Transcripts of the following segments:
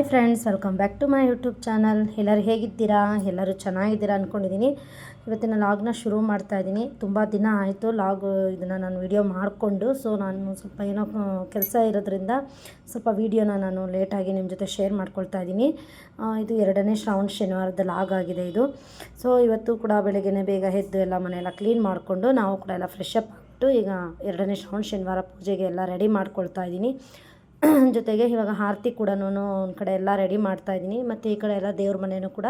Friends, welcome back to my YouTube channel. ಎಲ್ಲರೂ ಹೇಗಿದ್ದೀರಾ? ಎಲ್ಲರೂ ಚೆನ್ನಾಗಿದ್ದೀರಾ ಅಂದ್ಕೊಂಡಿದ್ದೀನಿ. ಇವತ್ತಿನ ಲಾಗ್ನ ಶುರು ಮಾಡ್ತಾ ಇದ್ದೀನಿ. ತುಂಬ ದಿನ ಆಯಿತು ಇದನ್ನು ನಾನು ವಿಡಿಯೋ ಮಾಡಿಕೊಂಡು. ಸೊ ನಾನು ಸ್ವಲ್ಪ ಏನೋ ಕೆಲಸ ಇರೋದ್ರಿಂದ ಸ್ವಲ್ಪ ವೀಡಿಯೋನ ನಾನು ಲೇಟಾಗಿ ನಿಮ್ಮ ಜೊತೆ ಶೇರ್ ಮಾಡ್ಕೊಳ್ತಾ ಇದ್ದೀನಿ. ಇದು 2ನೇ ಶ್ರಾವಣ ಶನಿವಾರದ ಲಾಗ್ ಆಗಿದೆ ಇದು. ಸೊ ಇವತ್ತು ಕೂಡ ಬೆಳಗ್ಗೆನೇ ಬೇಗ ಎದ್ದು ಎಲ್ಲ ಮನೆಯೆಲ್ಲ ಕ್ಲೀನ್ ಮಾಡಿಕೊಂಡು ನಾವು ಕೂಡ ಎಲ್ಲ ಫ್ರೆಶ್ ಅಪ್ ಆಗಿಬಿಟ್ಟು ಈಗ 2ನೇ ಶ್ರಾವಣ ಶನಿವಾರ ಪೂಜೆಗೆ ಎಲ್ಲ ರೆಡಿ ಮಾಡ್ಕೊಳ್ತಾ ಇದ್ದೀನಿ. ಜೊತೆಗೆ ಇವಾಗ ಆರತಿ ಕೂಡ ಒಂದು ಕಡೆ ಎಲ್ಲ ರೆಡಿ ಮಾಡ್ತಾಯಿದ್ದೀನಿ. ಮತ್ತು ಈ ಕಡೆ ಎಲ್ಲ ದೇವ್ರ ಮನೆಯೂ ಕೂಡ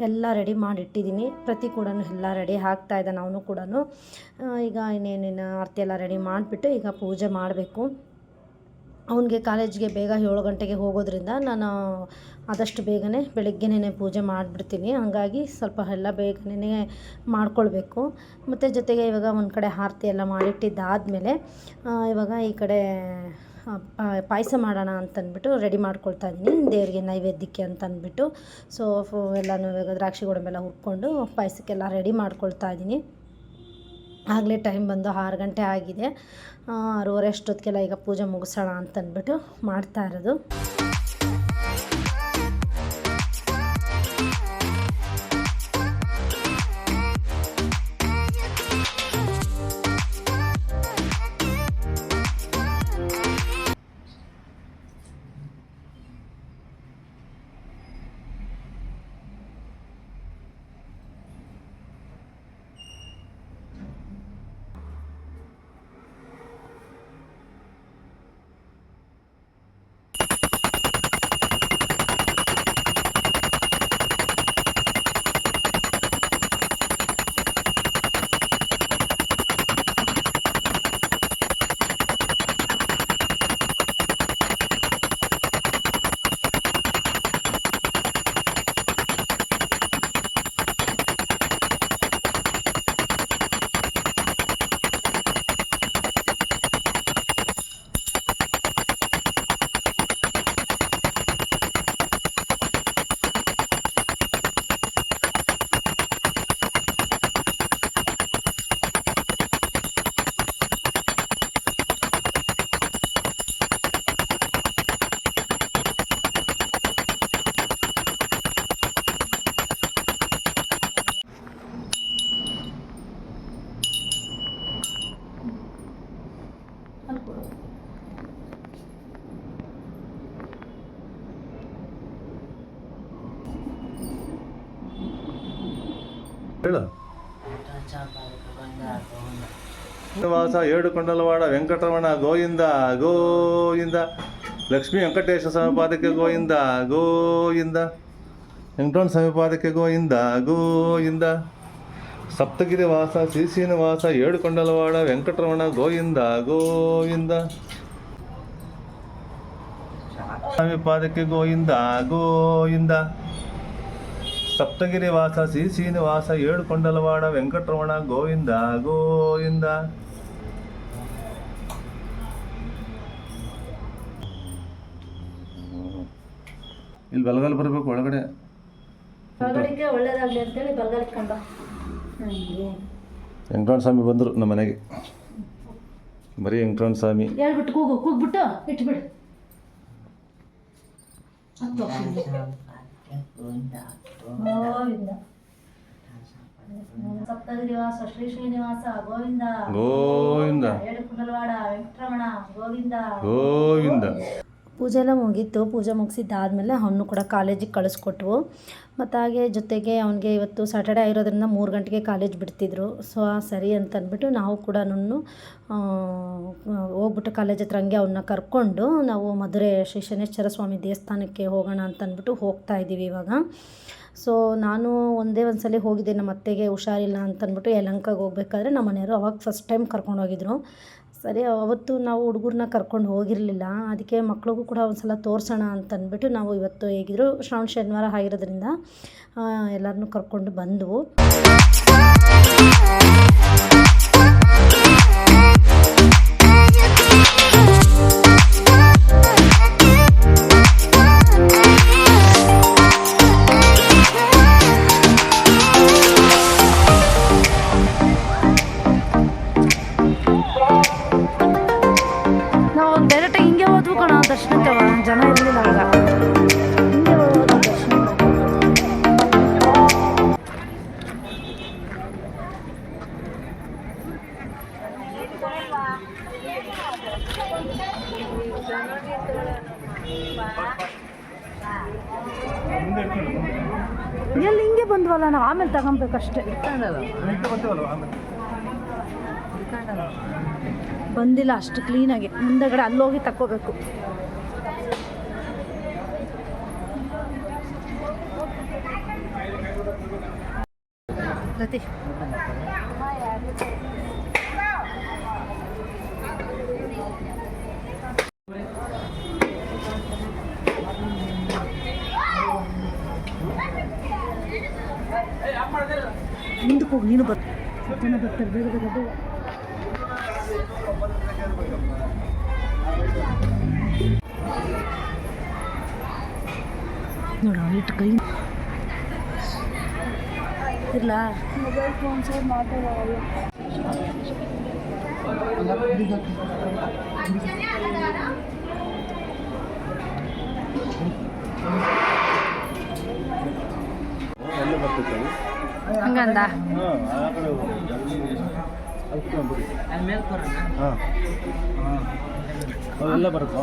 ಎಲ್ಲ ರೆಡಿ ಮಾಡಿಟ್ಟಿದ್ದೀನಿ. ಪ್ರತಿ ಕೂಡ ಎಲ್ಲ ರೆಡಿ ಆಗ್ತಾಯಿದ್ದಾನೆ ಅವನು ಕೂಡ. ಈಗ ಇನ್ನೇನೇನು ಆರತಿ ಎಲ್ಲ ರೆಡಿ ಮಾಡಿಬಿಟ್ಟು ಈಗ ಪೂಜೆ ಮಾಡಬೇಕು. ಅವನಿಗೆ ಕಾಲೇಜ್ಗೆ ಬೇಗ 7 ಗಂಟೆಗೆ ಹೋಗೋದ್ರಿಂದ ನಾನು ಆದಷ್ಟು ಬೇಗನೆ ಬೆಳಗ್ಗೆನೇ ಪೂಜೆ ಮಾಡಿಬಿಡ್ತೀನಿ. ಹಾಗಾಗಿ ಸ್ವಲ್ಪ ಎಲ್ಲ ಬೇಗನೆ ಮಾಡ್ಕೊಳ್ಬೇಕು. ಮತ್ತು ಜೊತೆಗೆ ಇವಾಗ ಒಂದು ಕಡೆ ಆರತಿ ಎಲ್ಲ ಮಾಡಿಟ್ಟಿದ್ದಾದಮೇಲೆ ಇವಾಗ ಈ ಕಡೆ ಪಾಯಸ ಮಾಡೋಣ ಅಂತಂದ್ಬಿಟ್ಟು ರೆಡಿ ಮಾಡ್ಕೊಳ್ತಾ ಇದ್ದೀನಿ, ದೇವರಿಗೆ ನೈವೇದ್ಯಕ್ಕೆ ಅಂತಂದ್ಬಿಟ್ಟು. ಸೊ ಎಲ್ಲನೂ ಇವಾಗ ದ್ರಾಕ್ಷಿ ಗೋಡಂಬಿ ಎಲ್ಲ ಹುರ್ಕೊಂಡು ಪಾಯಸಕ್ಕೆಲ್ಲ ರೆಡಿ ಮಾಡ್ಕೊಳ್ತಾ ಇದ್ದೀನಿ. ಆಗಲೇ ಟೈಮ್ ಬಂದು 6 ಗಂಟೆ ಆಗಿದೆ. 6:30 ಅಷ್ಟೊತ್ತಿಗೆಲ್ಲ ಈಗ ಪೂಜೆ ಮುಗಿಸೋಣ ಅಂತಂದ್ಬಿಟ್ಟು ಮಾಡ್ತಾ ಇರೋದು. ಶ್ರೀನಿವಾಸ ಏಡುಕೊಂಡಲವಾಡ ವೆಂಕಟರಮಣ ಗೋವಿಂದ ಗೋವಿಂದ. ಲಕ್ಷ್ಮೀ ವೆಂಕಟೇಶ ಸಮಪಾದಕ್ಕೆ ಗೋವಿಂದ ಗೋವಿಂದ. ವೆಂಕಟರಮಣ ಸಮಪಾದಕ್ಕೆ ಗೋವಿಂದ ಗೋವಿಂದ. ಸಪ್ತಗಿರಿ ವಾಸ ಶ್ರೀ ಶ್ರೀನಿವಾಸ ಏಡುಕೊಂಡಲವಾಡ ವೆಂಕಟರಮಣ ಗೋವಿಂದ ಗೋವಿಂದ. ಸ್ವಾಮಿ ಪಾದಕ್ಕೆ ಗೋವಿಂದ ಗೋವಿಂದ. ಸಪ್ತಗಿರಿ ವಾಸ ಶ್ರೀ ಶ್ರೀನಿವಾಸ ಏಡುಕೊಂಡಲವಾಡ ವೆಂಕಟರಮಣ ಗೋವಿಂದ ಗೋವಿಂದ. ಇಲ್ಲಿ ಬಲಗಾಲ ಬರಬೇಕು ಒಳಗಡೆ. ಒಳ್ಳೇದಾಗಲಿ ಅಂತೇಳಿ ಬಲಗಾಲ ಕಂಡ ವೆಂಕಟರಮಣ ಸ್ವಾಮಿ ಬಂದರು ನಮ್ಮ ಮನೆಗೆ. ಬರೀ ವೆಂಕಟರಮಣ ಸ್ವಾಮಿ ಹೇಳ್ಬಿಟ್ಟು ಕೂಗ್ಬಿಟ್ಟು ಇಟ್ಬಿಡು. ಗೋವಿಂದ ಸಪ್ತಗಿರಿವಾಸ ಶ್ರೀ ಶ್ರೀನಿವಾಸ ಗೋವಿಂದ ಗೋವಿಂದ. ಏಡುಕೊಂಡಲವಾಡ ವೆಂಕಟರಮಣ ಗೋವಿಂದ ಗೋವಿಂದ. ಪೂಜೆ ಎಲ್ಲ ಮುಗೀತು. ಪೂಜೆ ಮುಗಿಸಿದ್ದಾದಮೇಲೆ ಅವನು ಕೂಡ ಕಾಲೇಜಿಗೆ ಕಳಿಸ್ಕೊಟ್ವು. ಮತ್ತು ಹಾಗೆ ಜೊತೆಗೆ ಅವನಿಗೆ ಇವತ್ತು ಸ್ಯಾಟರ್ಡೇ ಆಗಿರೋದ್ರಿಂದ 3 ಗಂಟೆಗೆ ಕಾಲೇಜ್ ಬಿಡ್ತಿದ್ರು. ಸೊ ಸರಿ ಅಂತಂದ್ಬಿಟ್ಟು ನಾವು ಕೂಡ ಹೋಗ್ಬಿಟ್ಟು ಕಾಲೇಜ್ ಹತ್ರ ಹಂಗೆ ಅವನ್ನ ಕರ್ಕೊಂಡು ನಾವು ಮಧುರೆ ಶ್ರೀ ಶನೇಶ್ವರ ಸ್ವಾಮಿ ದೇವಸ್ಥಾನಕ್ಕೆ ಹೋಗೋಣ ಅಂತಂದ್ಬಿಟ್ಟು ಹೋಗ್ತಾ ಇದ್ದೀವಿ ಇವಾಗ. ಸೊ ನಾನು ಒಂದೇ ಸಲ ಹೋಗಿದ್ದೆ, ನಮ್ಮ ಅತ್ತೆಗೆ ಹುಷಾರಿಲ್ಲ ಅಂತಂದ್ಬಿಟ್ಟು ಯಲಹಂಕಕ್ಕೆ ಹೋಗ್ಬೇಕಾದ್ರೆ ನಮ್ಮ ಮನೆಯವರು ಅವಾಗ ಫಸ್ಟ್ ಟೈಮ್ ಕರ್ಕೊಂಡು ಹೋಗಿದ್ರು. ಸರಿ, ಅವತ್ತು ನಾವು ಹುಡುಗರನ್ನ ಕರ್ಕೊಂಡು ಹೋಗಿರಲಿಲ್ಲ. ಅದಕ್ಕೆ ಮಕ್ಳಿಗೂ ಕೂಡ ಒಂದು ಸಲ ತೋರಿಸೋಣ ಅಂತಂದ್ಬಿಟ್ಟು ನಾವು ಇವತ್ತು ಹೇಗಿದ್ರು ಶ್ರಾವಣ ಶನಿವಾರ ಆಗಿರೋದ್ರಿಂದ ಎಲ್ಲರನ್ನೂ ಕರ್ಕೊಂಡು ಬಂದವು. ನಾವು ಡೈರೆಕ್ಟಾಗಿ ಹಿಂಗೆ ಹೋದ್ವು ಕಣ ದರ್ಶನಕ್ಕೆ, ಜನ ಇರಲಿಲ್ಲ ಆಗ. ಎಲ್ಲಿ ಹಿಂಗೆ ಬಂದ್ವಲ್ಲ ನಾವು ಆಮೇಲೆ ತಗೊಬೇಕಷ್ಟೇ. ಬಂದಿಲ್ಲ ಅಷ್ಟು ಕ್ಲೀನಾಗಿ, ಮುಂದೆಗಡೆ ಅಲ್ಲೋಗಿ ತಕ್ಕೋಬೇಕು. ರತಿ ಮುಂದಕ್ಕೆ ಹೋಗಿ, ನೀನು ಜನ ಬರ್ತಾರೆ, ಬೇಗ ಬೇಗ ಬೇಗ. ನೋಡ ಇಟ್ಟು ಕೈ ಇರ್ಲಾ ಮೊಬೈಲ್ ಫೋನ್ಸ್ ಮಾತಾಡೋಲ್ಲ. ಹಂಗಂದ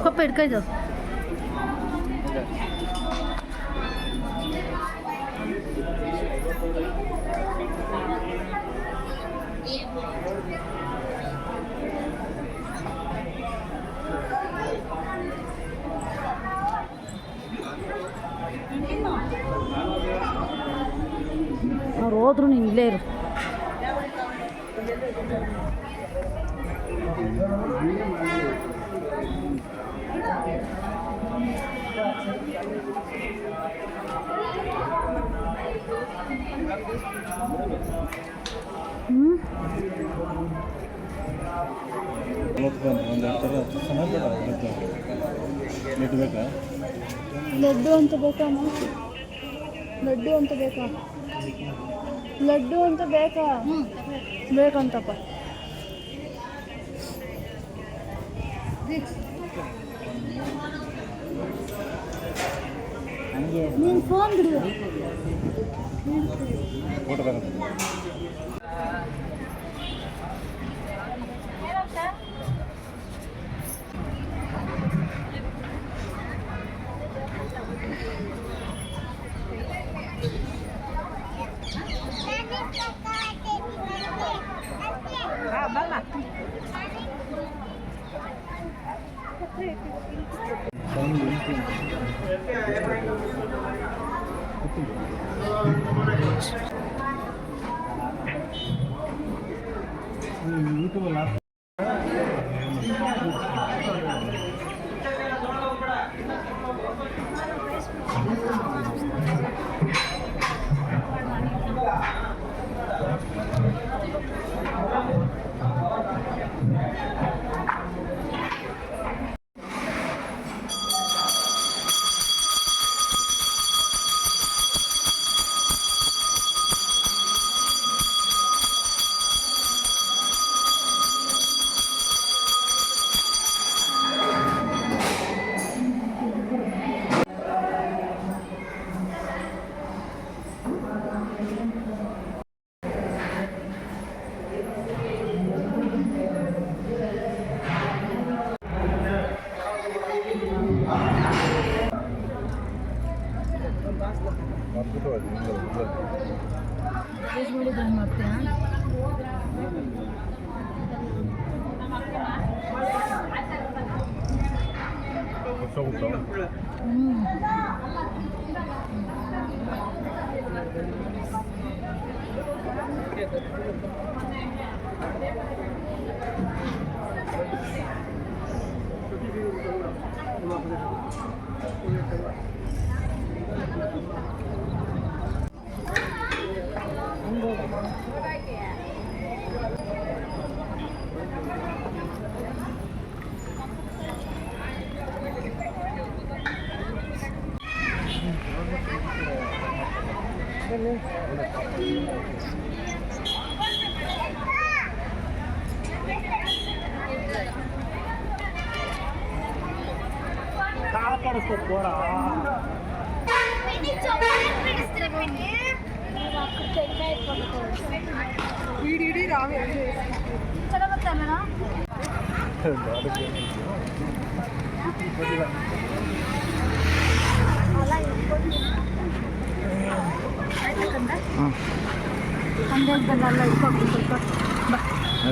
ಕೊಪ್ಪ ಹಿಡ್ಕೊಯ್ದು. ಅವ್ರು ಹೋದ್ರು ನೀನು ಇಲ್ಲೇ ಇರು. ಲಡ್ಡು ಅಂತ ಬೇಕಮ್ಮ, ಲಡ್ಡು ಅಂತ ಬೇಕಾ, ಲಡ್ಡು ಅಂತ ಬೇಕಾ, ಬೇಕಂತಪ್ಪ. ನೀನು ಫೋನ್ ಬಿಡು.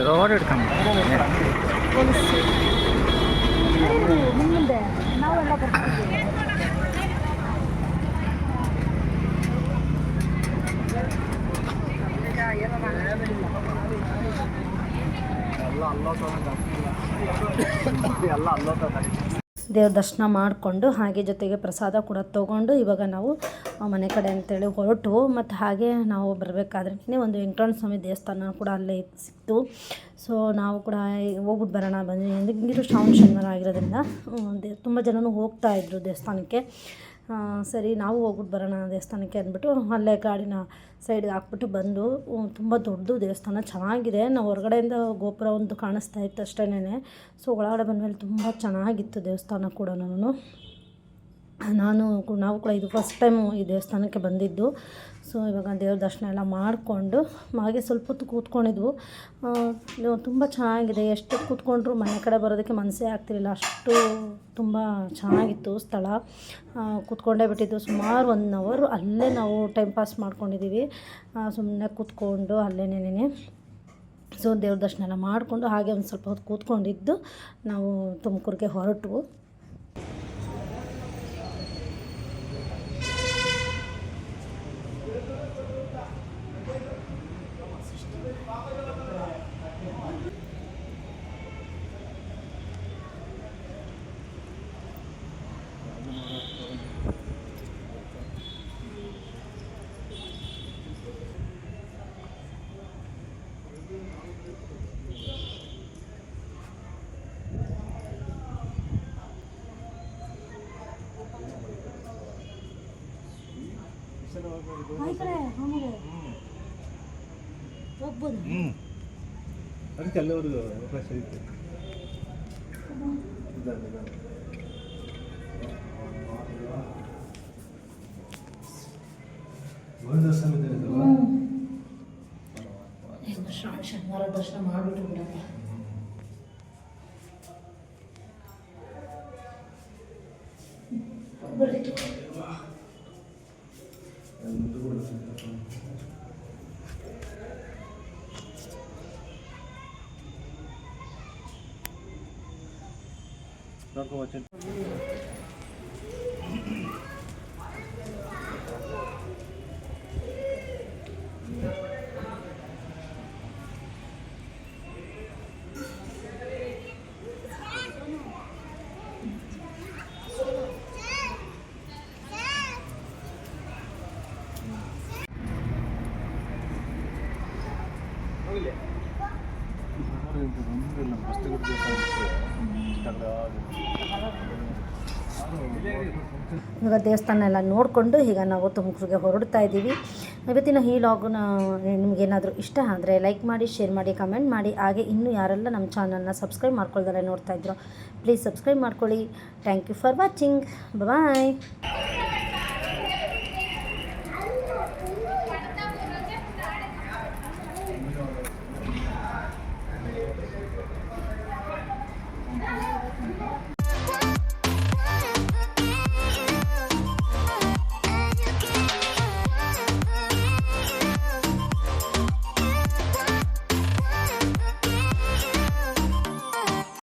ರೋಡ್ ಹಿಡ್ಕೊಂಡು ಮುಂದೆ ನಾವೆಲ್ಲ ಬರ್ತಿದ್ದೀವಿ. ದೇವ್ರ ದರ್ಶನ ಮಾಡಿಕೊಂಡು ಹಾಗೆ ಜೊತೆಗೆ ಪ್ರಸಾದ ಕೂಡ ತೊಗೊಂಡು ಇವಾಗ ನಾವು ಮನೆ ಕಡೆ ಅಂತೇಳಿ ಹೊರಟು. ಮತ್ತು ಹಾಗೆ ನಾವು ಬರಬೇಕಾದ್ರೆ ಒಂದು ವೆಂಕಟರಮಣ ಸ್ವಾಮಿ ದೇವಸ್ಥಾನ ಕೂಡ ಅಲ್ಲೇ ಸಿಕ್ತು. ಸೊ ನಾವು ಕೂಡ ಹೋಗ್ಬಿಟ್ಟು ಬರೋಣ ಬಂದ್ವಿ. ಹಿಂಗಿರೋ ಶ್ರಾವಣ ಶನಿವಾರ ಆಗಿರೋದ್ರಿಂದ ತುಂಬ ಜನನೂ ಹೋಗ್ತಾಯಿದ್ರು ದೇವಸ್ಥಾನಕ್ಕೆ. ಸರಿ ನಾವು ಹೋಗ್ಬಿಟ್ಟು ಬರೋಣ ದೇವಸ್ಥಾನಕ್ಕೆ ಅಂದ್ಬಿಟ್ಟು ಅಲ್ಲೇ ಗಾಡಿನ ಸೈಡ್ಗೆ ಹಾಕ್ಬಿಟ್ಟು ಬಂದು. ತುಂಬ ದೊಡ್ಡದು ದೇವಸ್ಥಾನ, ಚೆನ್ನಾಗಿದೆ. ನಾವು ಹೊರಗಡೆಯಿಂದ ಗೋಪುರ ಒಂದು ಕಾಣಿಸ್ತಾ ಇತ್ತು ಅಷ್ಟೇನೆ. ಸೊ ಒಳಗಡೆ ಬಂದಮೇಲೆ ತುಂಬ ಚೆನ್ನಾಗಿತ್ತು ದೇವಸ್ಥಾನ ಕೂಡ. ನಾವು ಕೂಡ ಇದು ಫಸ್ಟ್ ಟೈಮು ಈ ದೇವಸ್ಥಾನಕ್ಕೆ ಬಂದಿದ್ದು. ಸೊ ಇವಾಗ ದೇವ್ರ ದರ್ಶನ ಎಲ್ಲ ಮಾಡಿಕೊಂಡು ಹಾಗೆ ಸ್ವಲ್ಪ ಹೊತ್ತು ಕೂತ್ಕೊಂಡಿದ್ವು. ತುಂಬ ಚೆನ್ನಾಗಿದೆ. ಎಷ್ಟು ಕೂತ್ಕೊಂಡ್ರು ಮನೆ ಕಡೆ ಬರೋದಕ್ಕೆ ಮನಸ್ಸೇ ಆಗ್ತಿರಲಿಲ್ಲ, ಅಷ್ಟು ತುಂಬ ಚೆನ್ನಾಗಿತ್ತು ಸ್ಥಳ. ಕೂತ್ಕೊಂಡೇ ಬಿಟ್ಟಿದ್ದು ಸುಮಾರು 1 hour ಅಲ್ಲೇ ನಾವು ಟೈಮ್ ಪಾಸ್ ಮಾಡ್ಕೊಂಡಿದ್ದೀವಿ. ಸುಮ್ಮನೆ ಕೂತ್ಕೊಂಡು ಅಲ್ಲೇನೇನೆ. ಸೊ ದೇವ್ರ ದರ್ಶನ ಎಲ್ಲ ಮಾಡಿಕೊಂಡು ಹಾಗೆ ಒಂದು ಸ್ವಲ್ಪ ಹೊತ್ತು ಕೂತ್ಕೊಂಡಿದ್ದು ನಾವು ತುಮಕೂರಿಗೆ ಹೊರಟು. ಹೋಗ್ಬೋದು. ಅದಕ್ಕೆ ಅಲ್ಲಿವರೆಗೂ ಅವಕಾಶ ಐತೆ. ಶ್ರಾವಣ ಶನಿವಾರ ದರ್ಶನ ಮಾಡಿಬಿಟ್ಟು ಬಿಡಪ್ಪ. ಇವಾಗ ದೇವಸ್ಥಾನ ಎಲ್ಲ ನೋಡಿಕೊಂಡು ಈಗ ನಾವು ತುಮಕೂರಿಗೆ ಹೊರಡ್ತಾ ಇದ್ದೀವಿ. ಇವತ್ತಿನ ಈ ಲಾಗ್ನ ನಿಮಗೇನಾದರೂ ಇಷ್ಟ ಆದರೆ ಲೈಕ್ ಮಾಡಿ, ಶೇರ್ ಮಾಡಿ, ಕಮೆಂಟ್ ಮಾಡಿ. ಹಾಗೆ ಇನ್ನೂ ಯಾರೆಲ್ಲ ನಮ್ಮ ಚಾನಲ್ನ ಸಬ್ಸ್ಕ್ರೈಬ್ ಮಾಡ್ಕೊಳ್ತಾರೆ ನೋಡ್ತಾ ಇದ್ರು, ಪ್ಲೀಸ್ ಸಬ್ಸ್ಕ್ರೈಬ್ ಮಾಡ್ಕೊಳ್ಳಿ. Thank you for watching. Bye.